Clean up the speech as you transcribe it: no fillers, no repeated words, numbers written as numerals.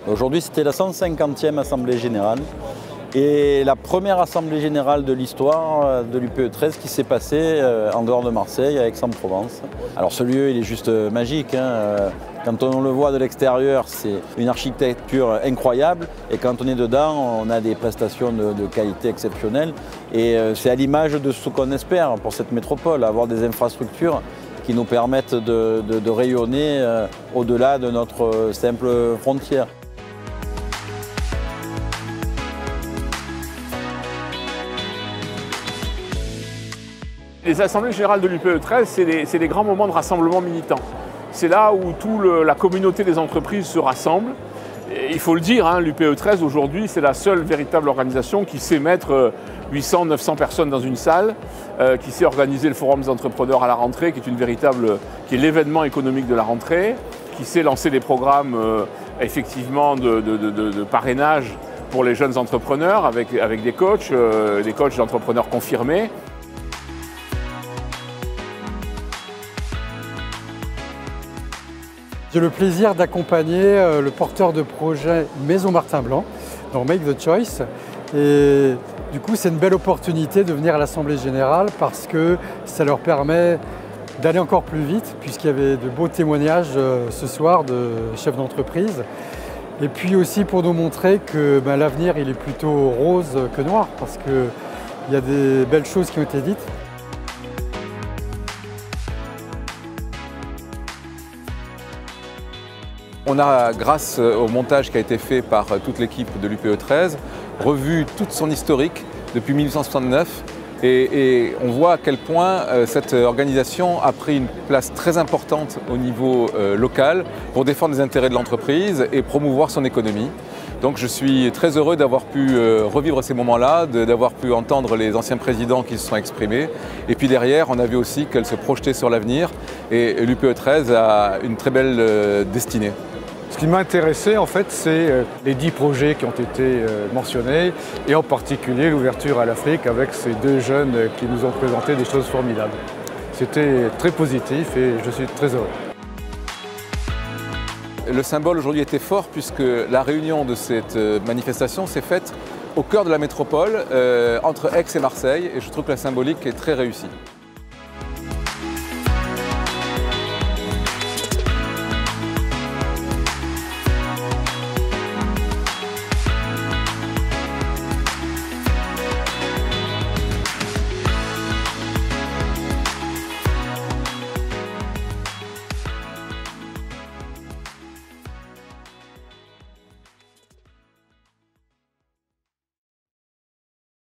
Aujourd'hui, c'était la 150e Assemblée Générale et la première Assemblée Générale de l'histoire de l'UPE 13 qui s'est passée en dehors de Marseille, à Aix-en-Provence. Alors ce lieu, il est juste magique, hein. Quand on le voit de l'extérieur, c'est une architecture incroyable et quand on est dedans, on a des prestations de qualité exceptionnelle et c'est à l'image de ce qu'on espère pour cette métropole, avoir des infrastructures qui nous permettent de rayonner au-delà de notre simple frontière. Les assemblées générales de l'UPE 13, c'est des grands moments de rassemblement militant. C'est là où toute la communauté des entreprises se rassemble. Et il faut le dire, hein, l'UPE 13 aujourd'hui, c'est la seule véritable organisation qui sait mettre 800-900 personnes dans une salle, qui sait organiser le forum des entrepreneurs à la rentrée, qui est l'événement économique de la rentrée, qui sait lancer des programmes effectivement de parrainage pour les jeunes entrepreneurs avec des coachs d'entrepreneurs confirmés. J'ai le plaisir d'accompagner le porteur de projet Maison Martin Blanc dans Make the Choice. Et du coup, c'est une belle opportunité de venir à l'Assemblée Générale parce que ça leur permet d'aller encore plus vite puisqu'il y avait de beaux témoignages ce soir de chefs d'entreprise. Et puis aussi pour nous montrer que l'avenir il est plutôt rose que noir parce qu'il y a des belles choses qui ont été dites. On a, grâce au montage qui a été fait par toute l'équipe de l'UPE 13, revu toute son historique depuis 1869 et on voit à quel point cette organisation a pris une place très importante au niveau local pour défendre les intérêts de l'entreprise et promouvoir son économie. Donc je suis très heureux d'avoir pu revivre ces moments-là, d'avoir pu entendre les anciens présidents qui se sont exprimés. Et puis derrière, on a vu aussi qu'elle se projetait sur l'avenir et l'UPE 13 a une très belle destinée. Ce qui m'a intéressé, en fait, c'est les 10 projets qui ont été mentionnés et en particulier l'ouverture à l'Afrique avec ces deux jeunes qui nous ont présenté des choses formidables. C'était très positif et je suis très heureux. Le symbole aujourd'hui était fort puisque la réunion de cette manifestation s'est faite au cœur de la métropole, entre Aix et Marseille, et je trouve que la symbolique est très réussie.